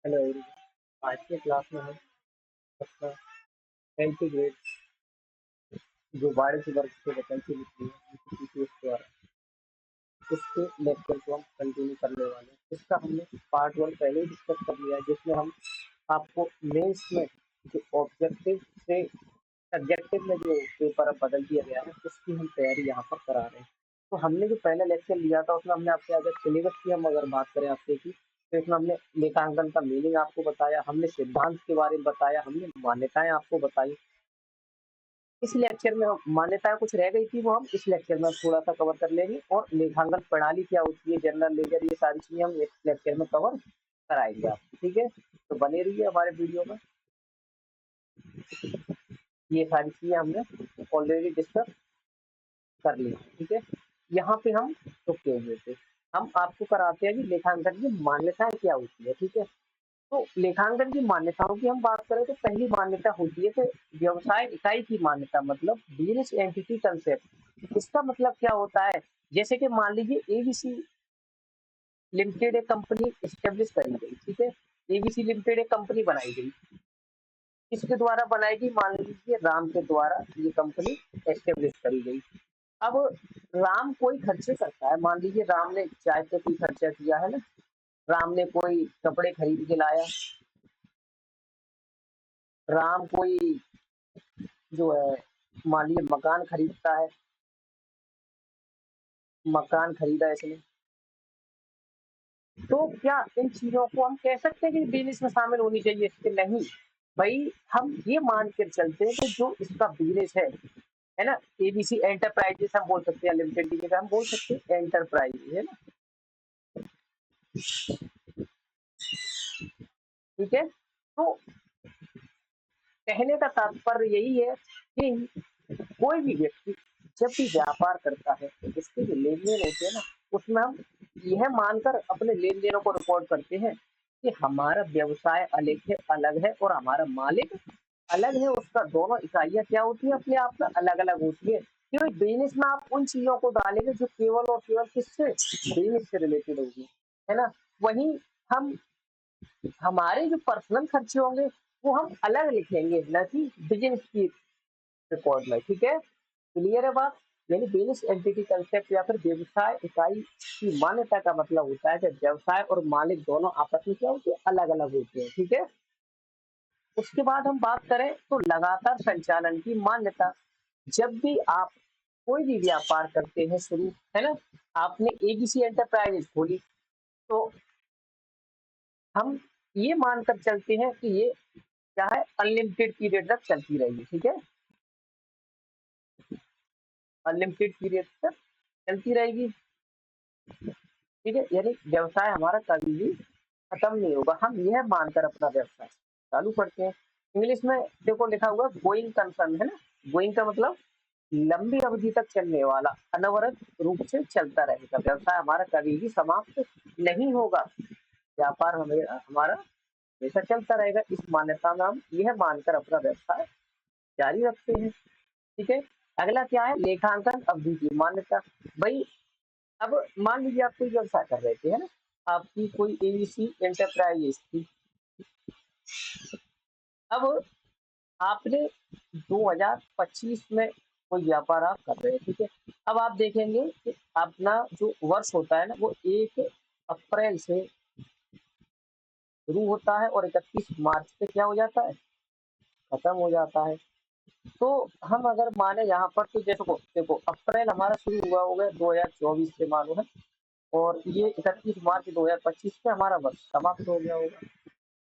Hello everyone. आज के class में हम अपना 10th ग्रेड जो वाणिज्य वर्ग से वैकेंसी निकली है जीपीसीएस द्वारा, उसके लेक्चर को हम कंटिन्यू करने वाले हैं। इसका हमने पार्ट 1 पहले ही डिस्कस कर लिया है, जिसमें हम आपको मेंस में जो ऑब्जेक्टिव से सब्जेक्टिव में जो पेपर अब बदल दिया गया है उसकी हम तैयारी यहाँ पर करा रहे हैं। तो हमने जो पहला लेक्चर लिया था उसमें हमने आपसे अगर सिलेबस की हम अगर बात करें आपसे की, तो इसमें हमने लेखांकन का मीनिंग आपको बताया, हमने सिद्धांत के बारे में बताया, हमने मान्यताएं आपको बताई। इस लेक्चर में हम मान्यताएं कुछ रह गई थी, वो हम इस लेक्चर में थोड़ा सा कवर कर लेंगे, और लेखांकन प्रणाली क्या होती है, जनरल लेजर, ये सारी चीजें हम इस लेक्चर में कवर कराएंगे आपको। ठीक है, तो बने रहिए हमारे वीडियो में। ये सारी चीजें हमने ऑलरेडी डिस्कस कर ली। ठीक है, यहाँ पे हम रुके हुए थे। हम आपको कराते हैं कि लेखांकन की मान्यताएं क्या होती है। ठीक है, तो लेखांकन की मान्यताओं की हम बात करें तो पहली मान्यता होती है कि व्यवसाय इकाई की मान्यता, मतलब बिजनेस एंटिटी कंसेप्ट। इसका मतलब क्या होता है, जैसे कि मान लीजिए एबीसी लिमिटेड एक कंपनी एस्टेब्लिश करी गई। ठीक है, एबीसी लिमिटेड एक कंपनी बनाई गई, किसके द्वारा बनाई गई, मान लीजिए राम के द्वारा ये कंपनी एस्टेब्लिश करी गई। अब राम कोई खर्चे करता है, मान लीजिए राम ने चाय पे कोई खर्चा किया है ना, राम ने कोई कपड़े खरीद के लाया, राम कोई जो है मान लीजिए मकान खरीदता है, मकान खरीदा इसने, तो क्या इन चीजों को हम कह सकते हैं कि बिजनेस में शामिल होनी चाहिए? इसके नहीं भाई, हम ये मान कर चलते हैं कि जो इसका बिजनेस है ना, एबीसी एंटरप्राइजेस हम बोल सकते हैं, लिमिटेड की जगह हम बोल सकते हैं एंटरप्राइज, है ना। ठीक है, तो कहने का तात्पर्य यही है कि कोई भी व्यक्ति जब भी व्यापार करता है तो उसके जो लेन देन होते हैं ना, उसमें हम यह मानकर अपने लेन देनों को रिकॉर्ड करते हैं कि हमारा व्यवसाय अलग है और हमारा मालिक अलग है। उसका दोनों इकाइयां क्या होती है, अपने आप में अलग अलग होती है। क्योंकि बिजनेस में आप उन चीजों को डालेंगे जो केवल और केवल किससे, बिजनेस से रिलेटेड होगी, है ना। वहीं हम हमारे जो पर्सनल खर्चे होंगे वो हम अलग लिखेंगे, न कि बिजनेस की रिकॉर्ड में। ठीक है, क्लियर है बात। यानी बिजनेस एंटिटी कंसेप्ट या फिर व्यवसाय इकाई की मान्यता का मतलब होता है कि व्यवसाय और मालिक दोनों आपस में क्या होते हैं, अलग अलग होते हैं। ठीक है, उसके बाद हम बात करें तो लगातार संचालन की मान्यता। जब भी आप कोई भी व्यापार करते हैं शुरू, है ना, आपने एबीसी एंटरप्राइजेस खोली, तो हम ये मानकर चलते हैं कि ये क्या है, अनलिमिटेड पीरियड तक चलती रहेगी। ठीक है, अनलिमिटेड पीरियड तक चलती रहेगी। ठीक है, यानी व्यवसाय हमारा कभी भी खत्म नहीं होगा, हम यह मानकर अपना व्यवसाय चालू करते हैं। इंग्लिश में देखो लिखा हुआ गोइंग कंसर्न, है ना। गोइंग का मतलब लंबी अवधि तक चलने वाला, अनवरत रूप से चलता रहेगा व्यवसाय, हमारा कभी भी समाप्त नहीं होगा। व्यापार हमारा हमेशा चलता रहेगा। इस मान्यता में हम यह मानकर अपना व्यवसाय जारी रखते हैं। ठीक है, अगला क्या है, लेखांकन अवधि की मान्यता। भाई अब मान लीजिए आप कोई व्यवसाय कर रहे थे, है ना, आपकी कोई एबीसी एंटरप्राइजेस थी। अब आपने 2025 में कोई व्यापार आप कर रहे हैं। ठीक है, अब आप देखेंगे कि अपना जो वर्ष होता है ना, वो 1 अप्रैल से शुरू होता है और 31 मार्च पे क्या हो जाता है, खत्म हो जाता है। तो हम अगर माने यहाँ पर, तो देखो देखो अप्रैल हमारा शुरू हुआ हो गया 2024 से मानो है, और ये 31 मार्च 2025 से हमारा वर्ष समाप्त हो गया होगा।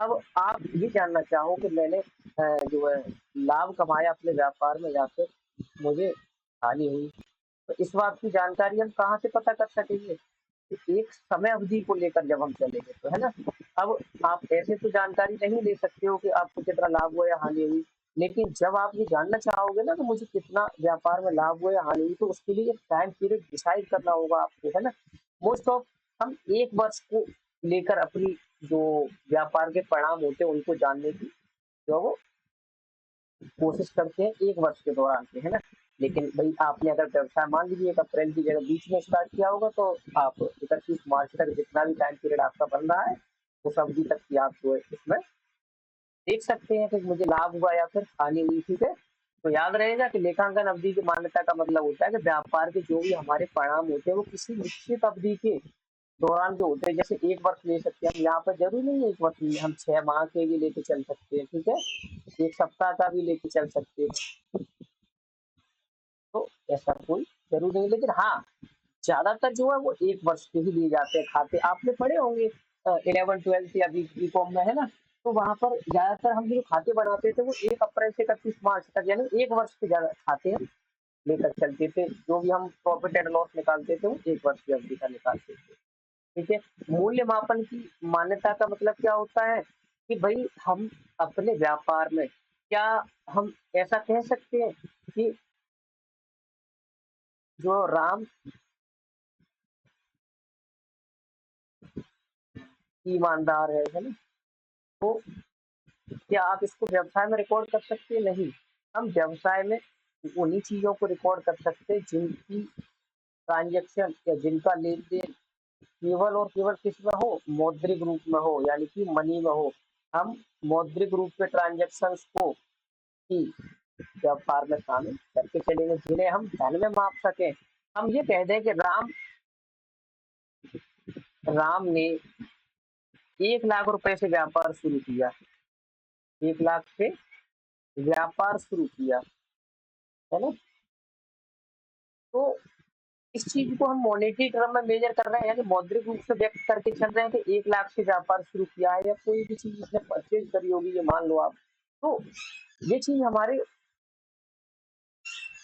अब आप ये जानना चाहो कि मैंने जो है लाभ कमाया अपने व्यापार में या फिर मुझे हानि हुई, तो इस बात की जानकारी हम कहाँ से पता कर सकेंगे, कि एक समय अवधि को लेकर जब हम चलेंगे तो, है ना। अब आप ऐसे तो जानकारी नहीं ले सकते हो कि आपको कितना लाभ हुआ या हानि हुई, लेकिन जब आप ये जानना चाहोगे ना कि मुझे कितना व्यापार में लाभ हुआ या हानि हुई, तो उसके लिए एक टाइम पीरियड डिसाइड करना होगा आपको, है ना। मोस्ट ऑफ हम 1 वर्ष को लेकर अपनी जो व्यापार के परिणाम होते हैं उनको जानने की जो वो कोशिश करते हैं 1 वर्ष के दौरान से, है ना। लेकिन भाई आपने अगर व्यवसाय मान लीजिए 1 अप्रैल की जगह बीच में स्टार्ट किया होगा, तो आप 31 मार्च तक जितना भी टाइम पीरियड आपका बन रहा है उस अवधि तक की आप जो है इसमें देख सकते हैं कि मुझे लाभ हुआ या फिर हानि हुई। ठीक है, तो याद रहेगा कि लेखांकन अवधि की मान्यता का मतलब होता है कि व्यापार के जो भी हमारे परिणाम होते हैं वो किसी निश्चित अवधि के दौरान जो होते हैं, जैसे एक वर्ष ले सकते हैं हम, यहाँ पर जरूरी नहीं है एक वर्ष में, हम 6 माह के भी लेके चल सकते हैं। ठीक है, एक सप्ताह का भी लेके चल सकते हैं, तो ऐसा कोई जरूरी नहीं, लेकिन हाँ ज्यादातर जो है वो एक वर्ष के ही लिए जाते हैं खाते। आपने पढ़े होंगे 11 12 या बीकॉम में, है ना, तो वहां पर ज्यादातर हम जो खाते बनाते थे वो 1 अप्रैल से 31 मार्च तक, यानी एक वर्ष के ज्यादा खाते हम लेकर चलते थे। जो भी हम प्रॉफिट एंड लॉस निकालते थे वो एक वर्ष की अवधि का निकालते थे। ठीक है, मूल्य मापन की मान्यता का मतलब क्या होता है कि भाई हम अपने व्यापार में क्या, हम ऐसा कह सकते हैं कि जो राम ईमानदार है ना, तो क्या आप इसको व्यवसाय में रिकॉर्ड कर सकते हैं? नहीं, हम व्यवसाय में उन्हीं चीजों को रिकॉर्ड कर सकते हैं जिनकी ट्रांजेक्शन या जिनका लेन देन केवल और केवल किस में हो, मौद्रिक रूप में हो, यानी कि मनी में हो। हम मौद्रिक रूप के ट्रांजेक्शन को ही व्यापार में शामिल करके चलेंगे, जिन्हें हम धन में माप सकें। हम ये कह दें कि राम ने 1 लाख रुपए से व्यापार शुरू किया, 1 लाख से व्यापार शुरू किया, है ना, तो इस चीज को हम मॉनेटरी टर्म में मेजर कर रहे हैं, यानी मौद्रिक रूप से व्यक्त करके चल रहे हैं कि 1 लाख से व्यापार शुरू किया है, या कोई भी चीज इसने परचेज करी होगी, ये मान लो आप, तो ये चीज हमारे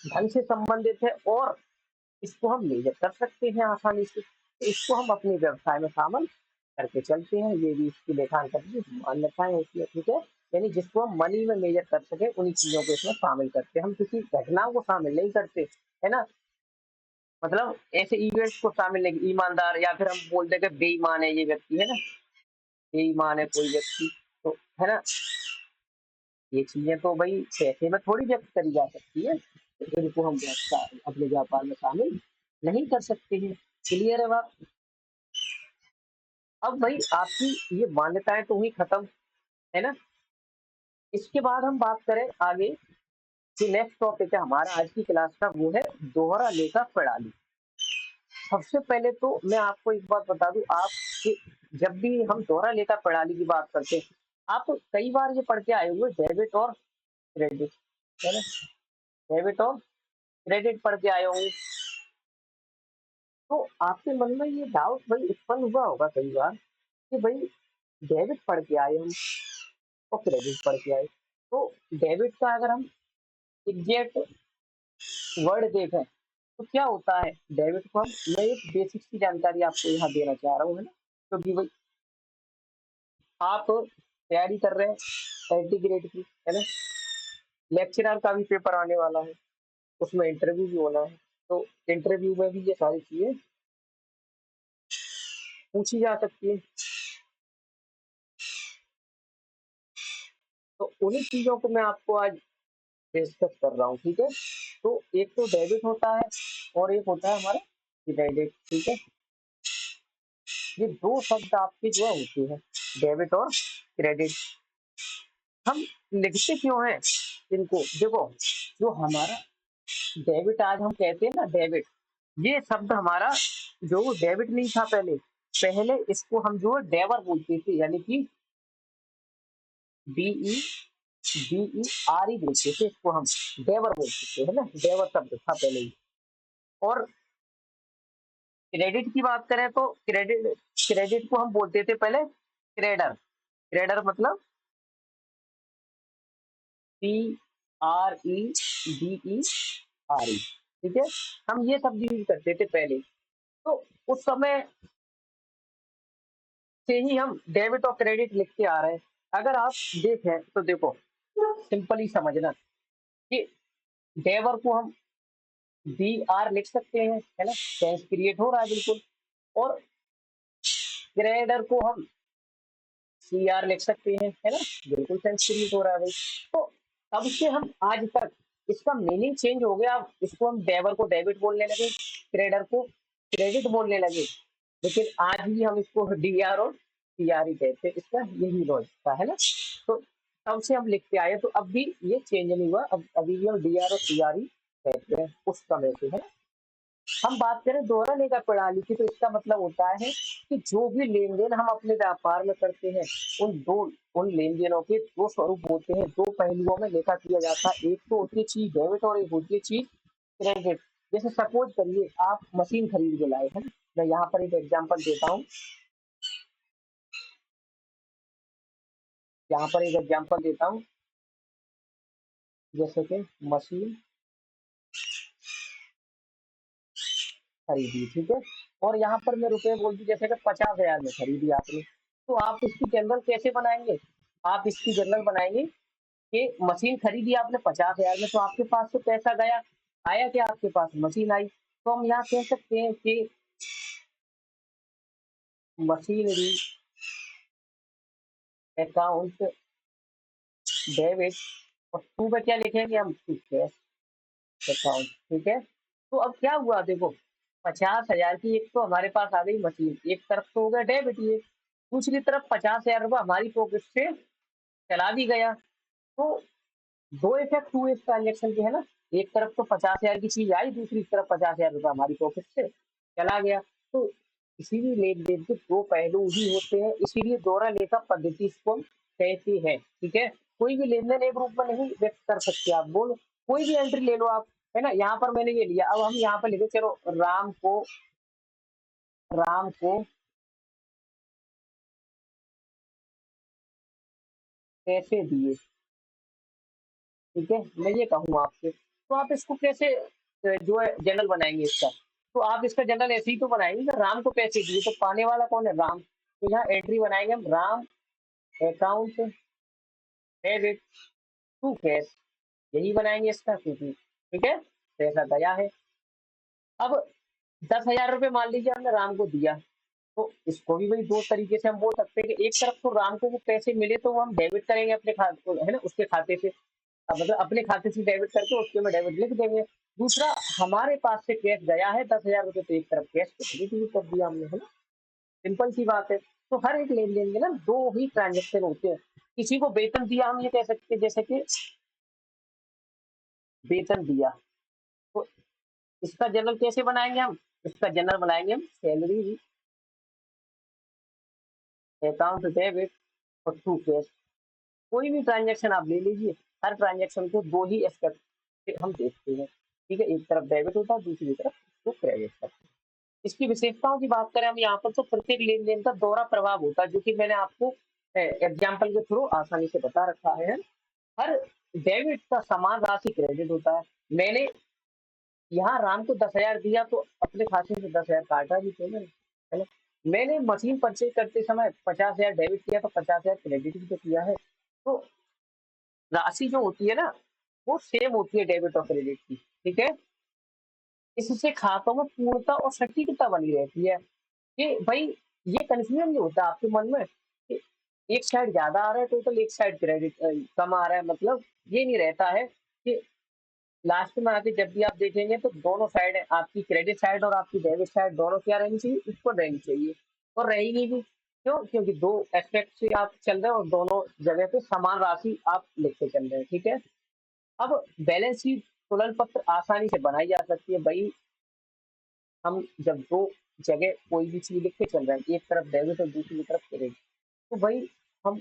धन से संबंधित है और इसको हम मेजर कर सकते हैं आसानी से, तो इसको हम अपने व्यवसाय में शामिल करके चलते हैं। ये भी इसकी लेखांकन की मान्यताएं होती है। ठीक है, यानी जिसको हम मनी में मेजर कर सके उन्हीं चीजों को इसमें शामिल करते हैं, हम किसी घटनाओं को शामिल नहीं करते, है ना, मतलब ऐसे इवेंट्स को शामिल नहीं। ईमानदार, या फिर हम बोलते हैं कि बेईमान है ये व्यक्ति, है ना, बेईमान है कोई व्यक्ति, तो है ना, ये चीजें तो भाई पैसे में थोड़ी व्यक्त करी जा सकती है, तो इनको हम अपने व्यापार में शामिल नहीं कर सकते हैं। क्लियर है बात? अब भाई आपकी ये मान्यताएं तो हुई खत्म, है ना, इसके बाद हम बात करें आगे, जो नेक्स्ट टॉपिक है हमारा आज की क्लास का, वो है दोहरा लेखा प्रणाली। सबसे पहले तो मैं आपको एक बात बता दूं, आप कि जब भी हम दोहरा लेखा प्रणाली की बात करते हैं, आप कई बार ये पढ़ के आए हुए डेबिट और क्रेडिट, है ना, डेबिट और क्रेडिट पढ़ के आए होंगे, तो आपके मन में ये डाउट भाई उत्पन्न हुआ होगा कई बार कि भाई डेबिट पढ़ के आए हम और क्रेडिट पढ़ के आए, तो डेबिट का अगर हम एग्जैक्ट वर्ड देखें तो क्या होता है डेबिट को हम, मैं एक बेसिक सी जानकारी आपको यहाँ देना चाह रहा हूँ, है ना, क्योंकि भाई आप तैयारी कर रहे हैं एंटी ग्रेड की, है ना, लेक्चरर का भी पेपर आने वाला है, उसमें इंटरव्यू भी होना है, तो इंटरव्यू में भी ये सारी चीजें पूछी जा सकती है, तो उन्हीं चीजों को मैं आपको आज डिस्कस कर रहा हूँ। ठीक है, तो एक तो डेबिट होता है और एक होता है हमारा क्रेडिट। ठीक है, ये दो शब्द आपके जो है होते हैं, डेबिट और क्रेडिट। हम लिखते क्यों हैं इनको? देखो, जो हमारा डेबिट आज हम कहते हैं ना डेबिट, ये शब्द हमारा जो डेबिट नहीं था पहले, पहले इसको हम जो है डेवर बोलते थे, यानी कि DEBER बोलते थे इसको, हम डेवर बोलते थे, है ना, डेवर शब्द था पहले ही। और क्रेडिट की बात करें तो क्रेडिट क्रेडिट को हम बोलते थे पहले क्रेडर, क्रेडर मतलब CREDER। ठीक है, हम ये सब यूज करते थे पहले, तो उस समय से ही हम डेबिट और क्रेडिट लिखते आ रहे हैं। अगर आप देखें तो देखो, सिंपली समझना कि डेवर को हम DR लिख सकते हैं, है ना, सेंस क्रिएट हो रहा है बिल्कुल, और क्रेडर को हम CR लिख सकते हैं, है ना, बिल्कुल सेंस क्रिएट हो रहा है भाई। तो तब से हम आज तक इसका मीनिंग चेंज हो गया, इसको हम डेवर को डेबिट बोलने लगे, क्रेडर को क्रेडिट बोलने लगे, लेकिन आज भी हम इसको DR और तैयारी कहते हैं, इसका यही लॉजिक था, है ना। तो तब से हम लिखते आए, तो अब भी ये चेंज नहीं हुआ, अब अभी भी हम डीआर और सीआरई कहते हैं उस समय से, है ना। हम बात करें दोहरा लेखा प्रणाली की, तो इसका मतलब होता है कि जो भी लेन देन हम अपने व्यापार में करते हैं, उन दो उन लेन देनों के दो स्वरूप होते हैं, दो पहलुओं में लेखा किया जाता है। एक तो होती है चीज डेबिट और एक होती है चीज क्रेडिट। जैसे सपोज करिए आप मशीन खरीद के लाए, है ना। मैं यहाँ पर एक एग्जाम्पल देता हूँ, यहाँ पर एक एग्जाम्पल देता हूँ, जैसे कि मशीन खरीदी, ठीक है। और यहाँ पर मैं रुपए बोल दी, जैसे कि 50,000 में खरीदी आपने, तो आप इसकी जनरल कैसे बनाएंगे। आप इसकी जनरल बनाएंगे कि मशीन खरीदी आपने 50,000 में, तो आपके पास तो पैसा गया, आया क्या आपके पास, मशीन आई। तो हम यहाँ कह सकते हैं कि मशीनरी अकाउंट डेबिट, और टू पे क्या लिखेंगे हम, कैश अकाउंट, ठीक है। तो अब क्या हुआ देखो, 50,000 की एक तो हमारे पास आ गई मशीन, एक तरफ तो हो गया डेबिट ये, दूसरी तरफ 50,000 रुपये हमारी पॉकेट से चला भी गया। तो दो इफेक्ट हुए इस ट्रांजेक्शन के, है ना। एक तरफ तो 50,000 की चीज आई, दूसरी तरफ 50,000 रुपये हमारी पॉकेट से चला गया। तो इसीलिए लेन देन के दो पहलू ही होते हैं, इसीलिए दोहरा लेखा पद्धति इसको हम कहते हैं, ठीक है। कोई भी लेन देन एक रूप में नहीं व्यक्त कर सकते आप, बोलो कोई भी एंट्री ले लो आप, है ना। यहाँ पर मैंने ये लिया, अब हम यहाँ पर लिखे चलो राम को पैसे दिए, ठीक है। मैं ये कहूँ आपसे, तो आप इसको कैसे जो है जनरल बनाएंगे इसका। तो आप इसका जनरल ऐसे ही तो बनाएंगे कि राम को पैसे दिए, तो पाने वाला कौन है, राम। तो यहाँ एंट्री बनाएंगे हम, Ram account debit to cash, यही बनाएंगे इसका, क्योंकि ठीक है पैसा गया है। अब 10,000 रुपये मान लीजिए हमने राम को दिया, तो इसको भी वही दो तरीके से हम बोल सकते हैं कि एक तरफ तो राम को वो पैसे मिले, तो वो हम डेबिट करेंगे अपने खाते, है ना, उसके खाते से। अब मतलब अपने खाते से डेबिट करके उसके में डेबिट लिख देंगे। दूसरा, हमारे पास से कैश गया है 10,000 रुपये, तो एक तरफ कैश को क्रेडिट कर दिया हमने, है ना। सिंपल सी बात है। तो हर एक लेन देन में ना दो ही ट्रांजेक्शन होते हैं। किसी को वेतन दिया, हम ये कह सकते हैं जैसे कि वेतन दिया, तो इसका जनरल कैसे बनाएंगे हम, इसका जनरल बनाएंगे हम सैलरी अकाउंट डेबिट और टू कैश। कोई भी ट्रांजेक्शन आप ले लीजिए, हर ट्रांजेक्शन को दो ही एस्पेक्ट से हम देखते हैं, ठीक है। एक तरफ डेबिट होता है, दूसरी तरफ वो क्रेडिट करते हैं। इसकी विशेषताओं की बात करें हम यहाँ पर, तो प्रत्येक लेन देन का दोहरा प्रभाव होता है, जो कि मैंने आपको एग्जाम्पल के थ्रू आसानी से बता रखा है। हर डेबिट का समान राशि क्रेडिट होता है। मैंने यहाँ राम को 10,000 दिया, तो अपने खाते से 10,000 काटा भी तो मैंने, है ना। मैंने मशीन परचेज करते समय 50,000 डेबिट किया, तो 50,000 क्रेडिट भी तो किया है। तो राशि जो होती है ना, वो सेम होती है डेबिट और क्रेडिट की, ठीक है। इससे खातों में पूर्णता और सटीकता बनी रहती है, कि भाई ये कंफ्यूजन नहीं होता आपके मन में कि एक साइड ज्यादा आ रहा है टोटल, एक साइड क्रेडिट कम आ रहा है, मतलब ये नहीं रहता है कि लास्ट में आके जब भी आप देखेंगे तो दोनों साइड है, आपकी क्रेडिट साइड और आपकी डेबिट साइड दोनों क्या रहनी चाहिए, इक्वल रहनी चाहिए। और रहेगी भी, क्यों, क्योंकि दो एस्पेक्ट से आप चल रहे हैं और दोनों जगह पे समान राशि आप लिखते चल रहे हैं, ठीक है। अब बैलेंस शीट तुलन पत्र आसानी से बनाई जा सकती है भाई। हम जब दो जगह कोई भी चीज लिख के चल रहे हैं, एक तरफ डेबिट और दूसरी तरफ क्रेडिट, तो भाई हम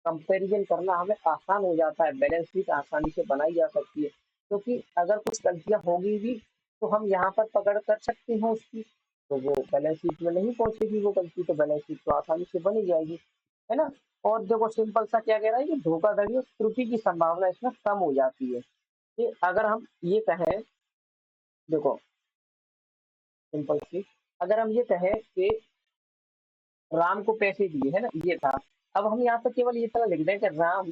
कंपैरिजन करना हमें आसान हो जाता है, बैलेंस शीट आसानी से बनाई जा सकती है। क्योंकि अगर कुछ गलतियां होगी भी, तो हम यहाँ पर पकड़ कर सकते हैं उसकी, तो वो बैलेंस शीट में नहीं पहुंचेगी वो गलती, तो बैलेंस शीट तो आसानी से बनी जाएगी, है ना। और देखो सिंपल सा क्या कह रहा है कि धोखाधड़ी और त्रुटि की संभावना इसमें कम हो जाती है। कि अगर हम ये कहें, देखो सिंपल सी, अगर हम ये कहें कि राम को पैसे दिए, है ना, ये था। अब हम यहाँ पर केवल ये तरह लिख दें कि राम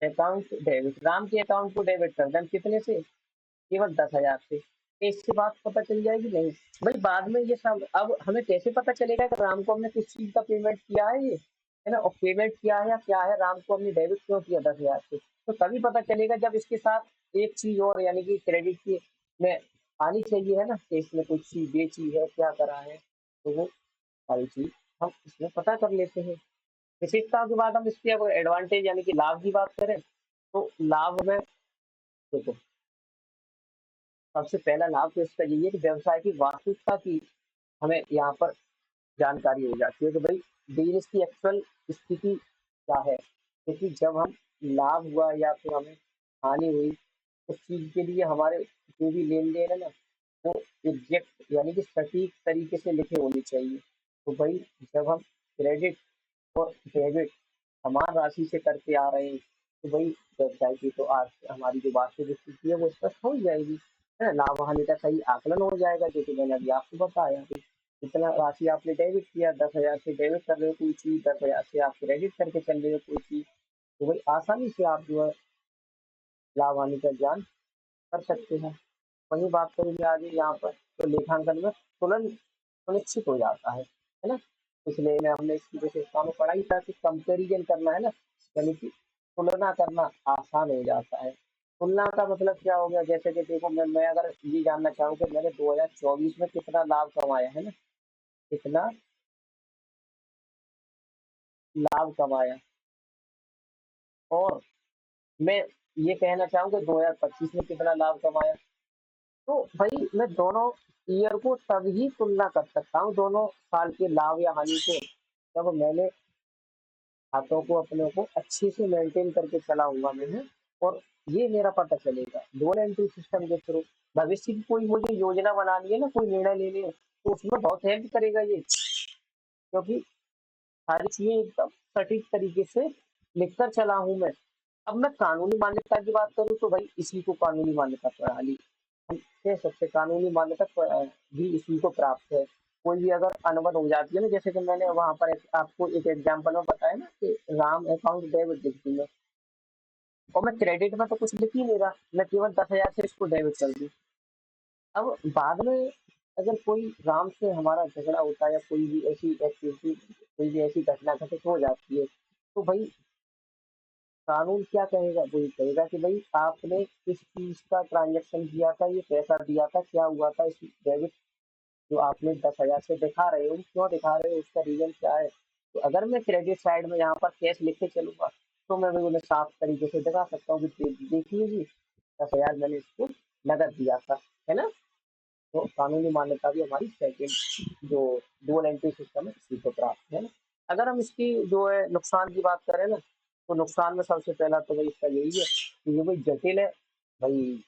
अकाउंट डेबिट, राम के अकाउंट को डेबिट कर दें कितने से, केवल 10,000 से। तो इससे बात पता चल जाएगी नहीं। भाई बाद में ये सब, अब हमें कैसे पता चलेगा कि राम को हमने किस चीज का पेमेंट किया है ये, है ना, और पेमेंट किया है या क्या है, राम को हमने डेबिट क्यों किया 10,000 से। तो तभी पता चलेगा जब इसके साथ एक चीज और, यानी कि क्रेडिट की में आनी चाहिए, है ना, कि इसमें कुछ चीज बेची है, क्या करा है, तो वो सारी चीज हम इसमें पता कर लेते हैं। विशेषता के बाद हम इसके अगर एडवांटेज यानी कि लाभ की बात करें, तो लाभ में देखो, सबसे पहला लाभ तो इसका यही है कि व्यवसाय की वास्तविकता की हमें यहाँ पर जानकारी हो जाती है कि भाई बिजनेस की एक्चुअल स्थिति क्या है। क्योंकि जब हम लाभ हुआ या फिर हमें हानि हुई, उस चीज के लिए हमारे जो भी लेन देन है ना, वो एग्जैक्ट यानी कि सटीक तरीके से लिखे होने चाहिए। तो भाई जब हम क्रेडिट और डेबिट समान राशि से करके आ रहे हैं, तो भाई व्यवसाय की तो आज हमारी जो वास्तविक स्थिति है वो स्पष्ट हो ही जाएगी, है ना। लाभ हानि का सही आकलन हो जाएगा, जैसे मैंने अभी आपको बताया कि इतना राशि आपने डेबिट किया, 10,000 से डेबिट कर रहे हो कोई चीज, 10,000 से आप क्रेडिट करके चल रहे हो कोई चीज, तो भाई आसानी से आप जो है लाभ हानि का ज्ञान कर सकते हैं। वही बात करेंगे आगे यहाँ पर, तो लेखांकन में तुलन सुनिश्चित हो जाता है ना। इसलिए में हमने इसकी विशेषता में पढ़ा ही था कि कंपेरिजन करना है ना, यानी कि तुलना करना आसान हो जाता है। तुलना का मतलब क्या हो गया, जैसे कि देखो मैं अगर ये जानना चाहूँ कि मैंने 2024 में कितना लाभ कमाया है ना, कितना लाभ कमाया, और मैं ये कहना चाहूँ कि 2025 में कितना लाभ कमाया, तो भाई मैं दोनों ईयर को तभी तुलना कर सकता हूँ, दोनों साल के लाभ या हानि को, जब मैंने हाथों को अपने को अच्छे से मेंटेन करके चलाऊंगा मैंने, और ये मेरा पता चलेगा डबल एंट्री सिस्टम के थ्रू। भविष्य की कोई मुझे योजना बनानी है ना, कोई निर्णय लेने है, तो उसमें बहुत हेल्प करेगा ये, क्योंकि सारी चीजें एकदम सटीक तरीके से लिखकर चला हूं मैं। अब मैं कानूनी मान्यता की बात करूँ, तो भाई इसी को कानूनी मान्यता प्रणाली हम कह सकते हैं। कानूनी मान्यता भी इसी को प्राप्त है। कोई भी अगर अनबन हो जाती है ना, जैसे कि मैंने वहां पर आपको एक एग्जांपल में बताया ना कि राम अकाउंट डेबिट लिख दी मैं, और मैं क्रेडिट में तो कुछ लिख ही नहीं रहा, मैं केवल 10,000 से इसको डेबिट कर दी। अब बाद में अगर कोई राम से हमारा झगड़ा होता है, या कोई भी ऐसी एक्टिविटी, कोई भी ऐसी घटना घटित हो जाती है, तो भाई कानून क्या कहेगा, वो ये कहेगा कि भाई आपने किस चीज का ट्रांजेक्शन किया था, ये पैसा दिया था, क्या हुआ था, इस डेबिट जो आपने 10,000 से दिखा रहे हो, क्यों दिखा रहे हो, उसका रीजन क्या है। तो अगर मैं क्रेडिट साइड में यहाँ पर कैश लिख के चलूंगा, तो मैं भी उन्हें साफ तरीके से दिखा सकता हूँ कि देखिए जी, 10,000 मैंने इसको नगद दिया था, है ना। तो कानूनी मान्यता भी हमारी सेकंड जो डुअल एंट्री सिस्टम है इसी को प्राप्त है ना। अगर हम इसकी जो है नुकसान की बात करें ना, तो नुकसान में सबसे पहला तो भाई इसका यही है कि ये भाई जटिल है। भाई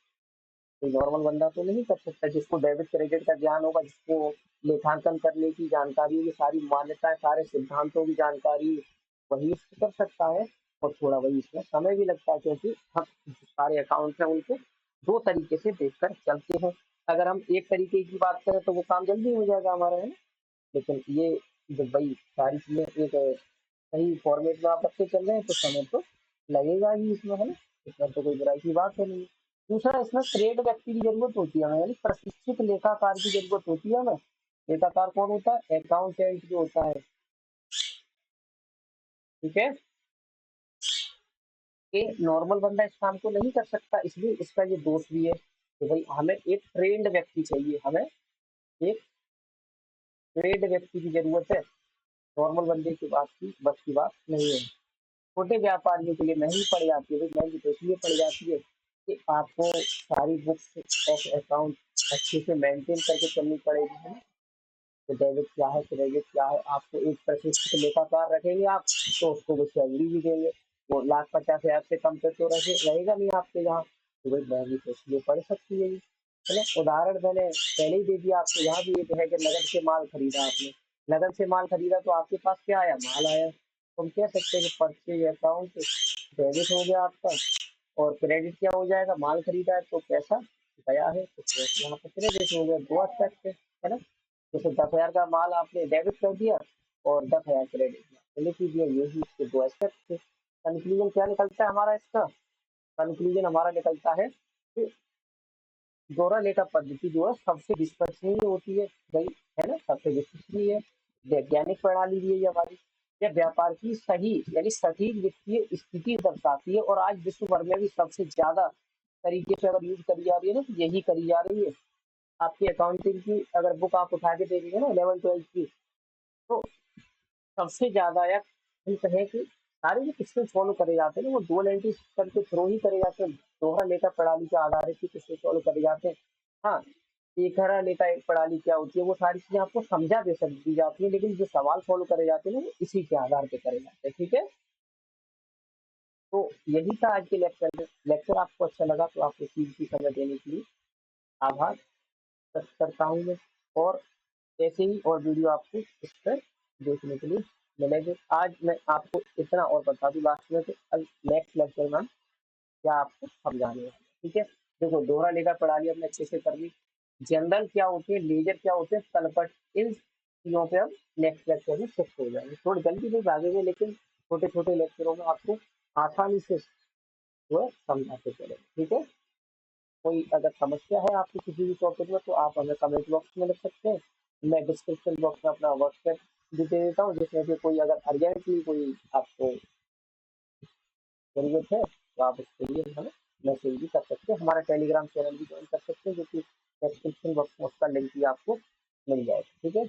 कोई नॉर्मल बंदा तो नहीं कर सकता, जिसको डेबिट क्रेडिट का ज्ञान होगा, जिसको लेखांकन करने की जानकारी होगी, सारी मान्यताएं सारे सिद्धांतों की जानकारी, वही इसको कर सकता है। और थोड़ा वही इसमें समय भी लगता है, क्योंकि हम जो सारे अकाउंट हैं उनको दो तरीके से देखकर चलते हैं। अगर हम एक तरीके की बात करें तो वो काम जल्दी हो जाएगा हमारा, है ना। लेकिन ये जब भाई सारी चीजें एक सही फॉर्मेट में आप रखते चल रहे हैं, तो समय तो लगेगा ही इसमें, है ना। इसमें तो कोई बुराई की बात है नहीं। दूसरा, इसमें ट्रेड व्यक्ति की जरूरत होती है हमें, यानी प्रशिक्षित लेखाकार की जरूरत होती है हमें। लेखाकार कौन होता है, अकाउंटेंट जो होता है, ठीक है। ये नॉर्मल बंदा इस काम को नहीं कर सकता, इसलिए इसका ये दोष भी है कि भाई हमें एक ट्रेंड व्यक्ति चाहिए, हमें एक ट्रेड व्यक्ति की जरूरत है। नॉर्मल बंदे की बात की बस की बात नहीं है। छोटे व्यापारियों के लिए महंगी पड़ जाती है, भाई महंगी तो इसलिए पड़ जाती है कि आपको सारी बुक्स ऑफ अकाउंट अच्छे से मेंटेन करके चलनी पड़ेगी, है ना। तो डेबिट क्या है, क्रेडिट क्या है, आपको एक प्रशिक्षित लेखाकार रखेंगे आप, तो उसको वो सैलरी भी देंगे। वो 1,50,000 से कम पे तो रहेगा नहीं आपके यहाँ, तो भाई महंगी तो इसलिए पड़ सकती है। है ना। उदाहरण मैंने पहले ही दे दिया आपको, यहाँ भी एक है कि नगद से माल खरीदा आपने, नगद से माल खरीदा तो आपके पास क्या आया, माल आया। तो हम कह सकते हैं कि परचेज अकाउंट डेबिट हो गया आपका, और क्रेडिट क्या हो जाएगा, माल खरीदा है तो पैसा गया है, तो यहाँ पर क्रेडिट हो गया। दो एस्पेक्ट है ना। जैसे 10,000 का माल आपने डेबिट कर दिया, और 10,000 क्रेडिट में लिख दिया, यही इसके दो एस्पेक्ट थे। कंक्लूजन क्या निकलता है हमारा इसका, कंक्लूजन हमारा निकलता है कि दोहरा लेखा पद्धति जो है सबसे विश्वसनीय होती है भाई, है ना, सबसे विश्वसनीय वैज्ञानिक प्रणाली भी है ये हमारी। यह व्यापार की सही यानी सटीक वित्तीय स्थिति दर्शाती है, और आज विश्व भर में भी सबसे ज्यादा तरीके से अगर यूज करी जा रही है ना, तो यही करी जा रही है। आपकी अकाउंटिंग की अगर बुक आप उठा के देखेंगे ना 11th 12th की, तो सबसे ज्यादा, या हम कहें कि सारे जो क्वेश्चन सॉल्व करे जाते हैं ना, वो डुअल एंट्री सिस्टम के थ्रू ही करे जाते हैं, दोहरा लेखा प्रणाली के आधारित ही क्वेश्चन सॉल्व करे जाते हैं। हाँ, एक हरा लेखा एक प्रणाली क्या होती है, वो सारी चीजें आपको समझा दे सक दी जाती है, लेकिन जो सवाल सॉल्व करे जाते हैं ना, वो इसी के आधार पे करे जाते हैं। ठीक है, तो यही था आज के लेक्चर में। लेक्चर आपको अच्छा लगा तो आपको कीमती समय देने के लिए आभार व्यक्त करता हूँ मैं। और ऐसे ही और वीडियो आपको इस पर देखने के लिए मिलेंगे। आज मैं आपको इतना और बता दूं लास्ट में, कि नेक्स्ट लेक्चर में हम क्या आपको समझाने वाले हैं। ठीक है, देखो दोहरा लेखा प्रणाली हमने अच्छे से कर ली, जनरल क्या होती है, लेजर क्या होते हैं, तलपट, इन चीजों पे हम नेक्स्ट लेक्चर में शिफ्ट हो जाएंगे। थोड़ी जल्दी से भागेंगे, लेकिन छोटे छोटे लेक्चरों में आपको आसानी से जो है समझाते चलेंगे। ठीक है, कोई अगर समस्या है आपको किसी भी टॉपिक में, तो आप हमें कमेंट बॉक्स में लिख सकते हैं। मैं डिस्क्रिप्शन बॉक्स में अपना व्हाट्सएप भी दे देता हूँ, जिसमें भी कोई अगर अर्जेंटली कोई आपको जरूरत है तो आप उसके लिए हमें मैसेज भी कर सकते हैं। हमारा टेलीग्राम चैनल भी ज्वाइन कर सकते हैं, जो कि डिस्क्रिप्शन बॉक्स में उसका लिंक भी आपको मिल जाएगा। ठीक है,